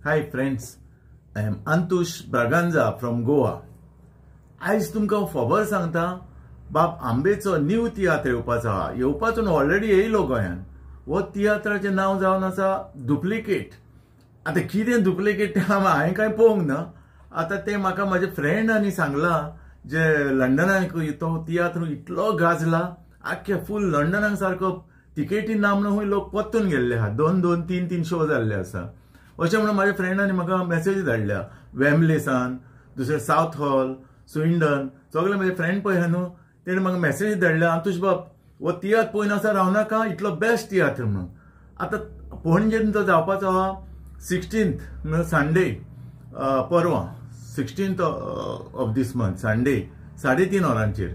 Hi friends, I am Antush Braganza from Goa. आज तुमकां खबर सांगता बाब आंबेचो न्यू तियात्र येवपाचो ऑलरेडी येयलो गोंयान. वो तियात्राचें नांव जावन आसा डुप्लिकेट. आतां कितें डुप्लिकेट तें हांवें कांय पळोवंक ना. आतां तें म्हाका म्हाजे फ्रेंडांनी सांगलां जे लंडनाक तो तियात्र इतलो गाजला आख्ख्या फूल लंडनाक सारको तिकेटी ना म्हणून हूंय लोक पत्तून गेल्ले आहा. 2-2, 3-3 शो जाल्ले आसा. अशें म्हणून म्हाज्या फ्रेंडांनी म्हाका मेसेज धाडल्या वेम्बलेसान, दुसरे साउथ हॉल, स्विंडन, सगळे म्हजे फ्रेंड पळय न्हू तेणें म्हाका मेसेज धाडल्या आंतुश बाब हो तियात्र पळोवन आसा रावनाका इतलो बेस्ट तियात्र म्हणून. आतां पणजेन तो जावपाचो आहा 16th संडे परवा 16th of this month Sunday 3:30 वरांचेर.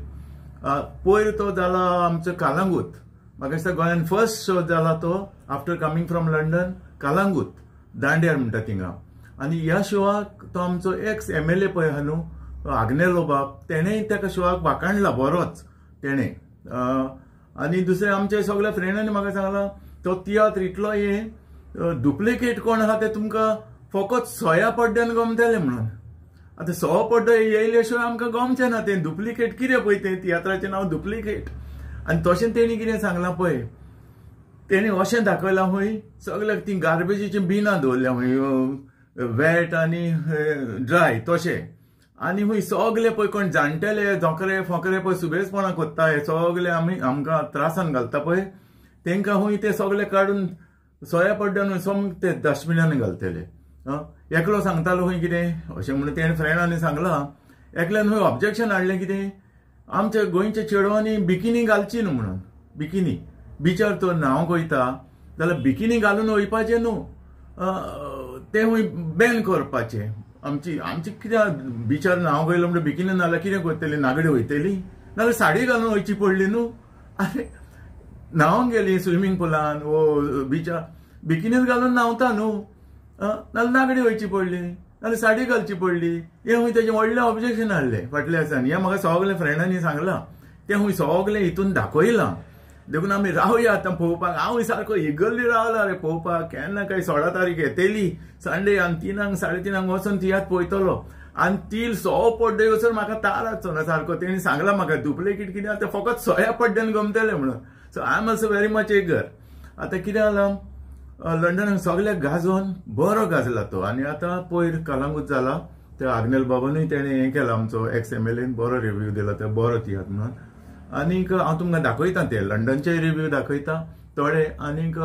पयर तो जाला आमचो कालांगूट. म्हाका दिसता गोंयान फर्स्ट शो जाला तो after coming from London Calangute दांड्यार म्हणटा थिंगा. आनी ह्या शोवाक तो आमचो एक्स MLA पळय आहा न्हू आग्नेलो बाब तेणेय त्या शोवाक वाखाणला बरोच तेणें. आनी दुसरे आमचे सगळ्या फ्रेंडांनी म्हाका सांगला तो तियात्र इतलो डुप्लिकेट कोण आहा ते तुमकां फकत 6 पड्ड्यान गमतले म्हणून. आतां 6 पड्डो येयले शिवाय आमकां गमचें ना. तें डुप्लिकेट कितें पळय तें तियात्राचें नांव डुप्लिकेट. आनी तशें तेणी कितें सांगलां पळय तेणी अशें दाखयलां हूंय सगळ्याक ती गार्बेजीची बिनां दवरल्या हूंय वेट आनी ड्राय तशें. आनी हूंय सगळे पळय कोण जाणटेले झोकरे फोकरे पळय सुबेजपणां कोत्ता हे सगळे आमकां त्रासान घालता पळय तेंकां हूंय ते सगळे काडून 6 पड्ड्यान सोम ते डस्टबिनान घालतले. एकलो सांगतालो हूंय कितें अशें म्हणून तेणें फ्रेंडांनी सांगलां. एकल्यान हूंय ऑब्जेक्शन हाडलें कितें आमच्या गोंयच्या चेडवांनी बिकिनी घालची न्हू म्हणून. बिकिनी बिचार तो न्हांवंक वयता जाल्यार बिकिनी घालून वयपाचें न्हू तें हूंय बॅन करपाचें. आमची कित्याक बिचार न्हांवंक वयलो म्हणटा बिकिनी नाल्यार कितें करतली नागडी वयतली नाल्यार साडी घालून वयची पडली न्हू. आरे न्हांवंक गेली स्विमींग पुलान वो बिचार बिकिनीच घालून न्हांवता न्हू नाल्यार नागडी वयची पडली नाल्यार साडी घालची पडली. हें हूंय तेजें व्हडलें ऑब्जेक्शन हाडलें फाटल्या दिसांनी. हें म्हाका सगळे फ्रेंडांनी सांगलां. तें हूंय सगळें हितून दाखयलां. देखून आमी रावया आतां पळोवपाक. हांव सारको इगर्ली रावला रे पळोवपाक. केन्ना काय 16 तारीख येतली संडे आनी 3 3:30 वचून तियात्र पळयतलो. आनी ती 6 पड्डे वचून म्हाका तार आसचो सारको. तेणी सांगलां म्हाका डुप्लिकेट कितें आतां फकत 6 पड्ड्यान गमतले म्हणून. So I am also very much eager. आतां कितें जालां लंडनाक सगळ्याक गाजोवन बरो गाजला तो. आनी आतां पयर कालांगूट जाला त्या आग्नेल बाबानूय तेणें हें केलां आमचो एक्स MLA बरो रिव्यू दिला तो बरो तियात्र म्हणून. आनीक हांव तुमकां दाखयतां ते लंडनचे रिव्यू दाखयतां थोडे आनीक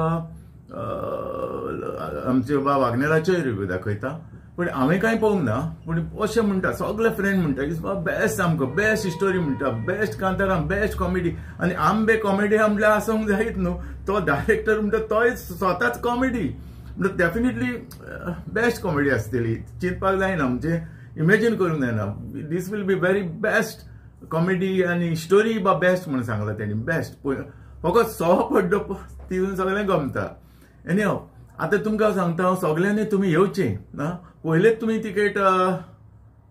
आमचे बाब आग्नेलाचे रिव्यू दाखयतां. पूण हांवें कांय पळोवंक ना. पूण अशें म्हणटा सगळे फ्रेंड म्हणटा की बेस्ट सामको बेस्ट स्टोरी म्हणटा बेस्ट कांतारा बेस्ट कॉमेडी. आनी आंबे कॉमेडी म्हणल्यार आसूंक जायत न्हू. तो डायरेक्टर म्हणटा तोय स्वताच कॉमेडी म्हणटा डेफिनेटली बेस्ट कॉमेडी आसतली. चिंतपाक जायना म्हणजे इमेजीन करूंक जायना. This will be very best comedy आनी स्टोरी बा बेस्ट म्हणून सांगला तेणी बेस्ट. फकत 6 पड्डो तितून सगळें गमता. एनी हांव आतां तुमकां सांगता हांव सगळ्यांनी तुमी येवचें ना. पयलेच तुमी तिकेट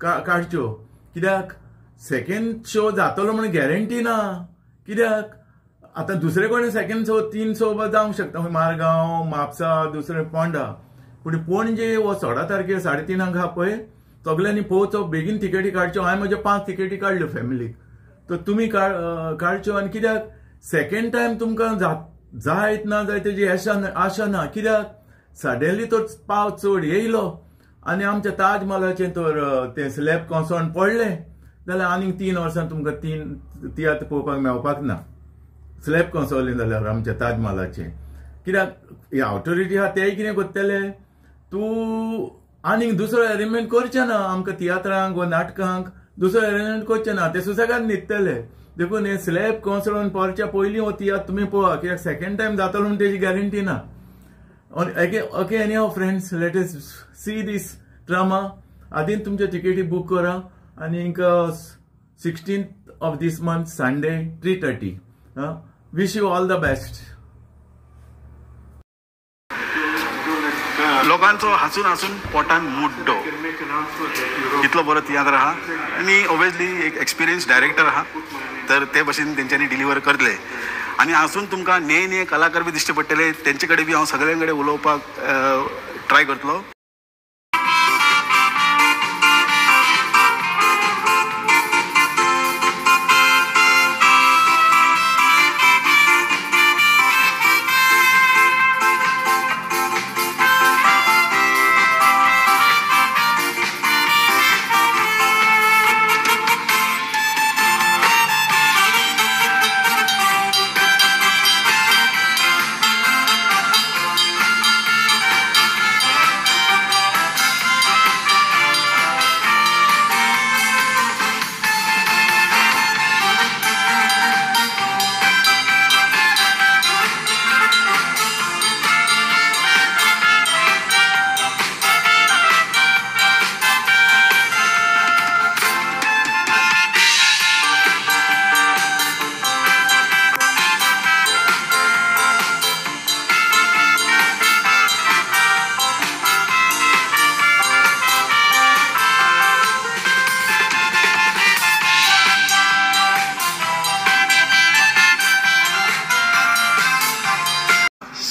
काडच्यो कित्याक सेकंड शो जातलो म्हणून गॅरंटी ना. कित्याक आतां दुसरे कोण सेकंड शो 3 शो जावंक शकता मारगांव म्हापसा दुसरे पोंडा. पूण पणजे हो 16 तारखेर 3:30 आहा पळय सगळ्यांनी पोवचो बेगीन तिकेटी काडच्यो. हांवें म्हज्यो 5 तिकेटी काडल्यो फॅमिलीक. तर तुमी काडच्यो. आनी कित्याक सेकंड टायम तुमकां जायत ना जाय तेजी आशा ना. कित्याक सडनली तो पावस चड येयलो आनी आमच्या ताज महालाचें तर तें स्लॅब कोसळून पडलें जाल्यार आनीक 3 वर्सां तुमकां 3 तियात्र पळोवपाक मेळपाक ना. स्लॅब कोसळ्ळें जाल्यार आमच्या ताज महालाचें. कित्याक हे ऑथॉरिटी आहा तेय कितें करतले तूं आनीक दुसरो अरेंजमेंट करचें ना. आमकां तियात्रांक वा नाटकांक दुसरो अरेंजमेंट करचें ना. ते सुसेगाद न्हिदतले. देखून हे स्लॅब कोसळून पडच्या पयलीं हो तियात्र तुमी पळोवया कित्याक सेकंड टायम जातलो म्हणून तेजी गॅरंटी ना. Okay anyhow friends let us see this drama. आदींच तुमच्यो तिकेटी बूक करा. आनीक 16th of this month Sunday 3:30. Wish you all the best. लोकांचो हासून हासून पोटान मुड्डो इतलो बरो तियात्र आहा. आनी ऑब्वियसली एक एक्सपिरियन्स डायरेक्टर आहा तर ते भशेन तेंच्यांनी डिलिव्हर करतले. आनी हासून तुमकां नये कलाकार बी दिश्टी पडटले तेंचे कडेन बी हांव सगळ्यां कडेन उलोवपाक ट्राय करतलो.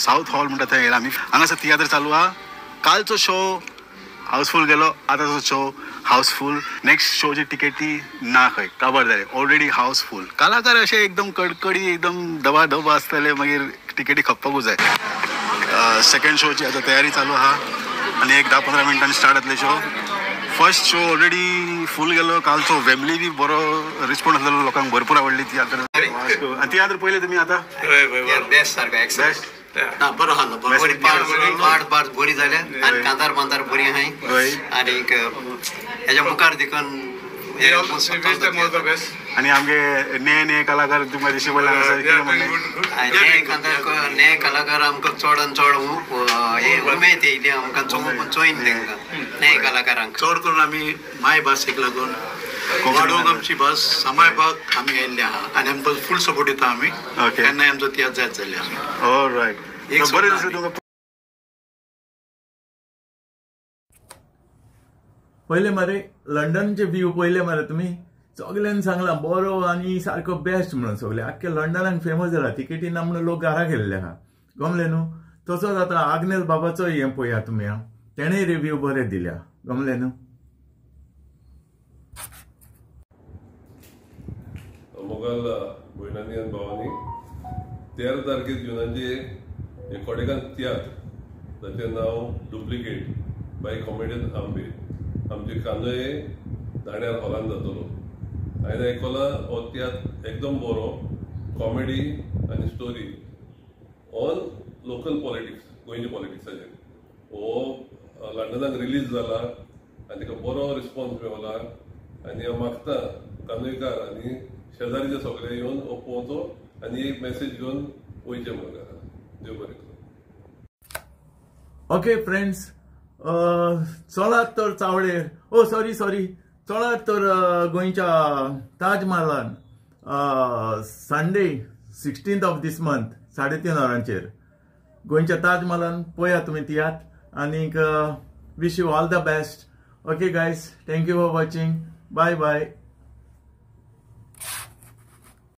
साऊथ हॉल म्हणटा थंय आमी हांगासर तियात्र चालू आहा. कालचो शो हाऊसफुल गेलो, आतांचो शो हाऊसफुल. नेक्स्ट शोची तिकेटी ना खंय काबार जाले, ऑलरेडी हाऊसफुल. कलाकार अशे एकदम कडकडी एकदम दबादब आसतले, मागीर तिकेटी खपपाकूच जाय. सेकंड शोची आता तयारी चालू आहा आणि एक 10-15 मिनटांनी स्टार्ट जातले शो. फर्स्ट शो ऑलरेडी फूल गेलो. कालचो वेमली बी बरो रिस्पॉन्स आसलेलो, लोकांक भरपूर आवडली तियात्र. आणि तियात्र पहिले तुम्ही आता बेस्ट सारखा बेस्ट बरो आहा पाड बरी जाल्या आणि कांतार बांतार बरी आहाय आणि हेच्या मुखार देखून आणि आमगे ने कलाकार तुमचे शिवला ने कलाकार आमकां चड चड उमेद येयली आमकां चोयन तांकां ने कलाकारांक. चड करून आमी माय भासेक लागून वाडोवंक आमची भास सांबाळपाक आमी येयल्ले आहा आनी आमकां फूल सपोर्ट दिता आमी. केन्नाय आमचो तियात्र जायत जाल्ले आसा. ऑलरायट, बरें दिसलें तुमकां. पहिले मरे लंडनचे व्ह्यू पहिले मरे तुम्ही सगळ्यांनी सांगला बरो आणि सारको बेस्ट म्हणून. सगळे आख्खे लंडनाक फेमस जाला, तिकेटी ना म्हणून लोक घरा गेल्ले आहा. गमले न्हू. तसोच आता आग्नेश बाबाचो हे पळया तुम्ही, तेणेय रिव्ह्यू बरे दिल्या. गमले न्हू. मोगल भयणांनी आनी भावांनी 13 तारखेक जुनाचे एक कोडेगांव तियात्र, ताचें नांव डुप्लिकेट बाय कॉमेडियन आंबे, आमचे कांदोळे दाण्यार हॉलान जातलो. हांवें आयकलां हो तियात्र एकदम बरो, कॉमेडी आनी स्टोरी ऑन लोकल पॉलिटिक्स, गोंयचे पॉलिटिक्साचेर. हो लंडनाक रिलीज जाला आनी ताका बरो रिस्पॉन्स मेवला. आनी हांव मागता कांदोळेकार आनी शेजारीचे सगळे येवन हो पळोवचो आनी एक मेसेज घेवन वयचे म्हणून घरा. देव बरें करूं. ओके फ्रेंड्स, चलात तर चावडेर. ओ सॉरी चलात तर गोंयच्या ताज महालान Sunday 16th of this month 3:30 वरांचेर गोंयच्या ताज महालान पळया तुम्ही तियात्र. आनीक wish you all the best. Okay guys, thank you for watching. Bye bye.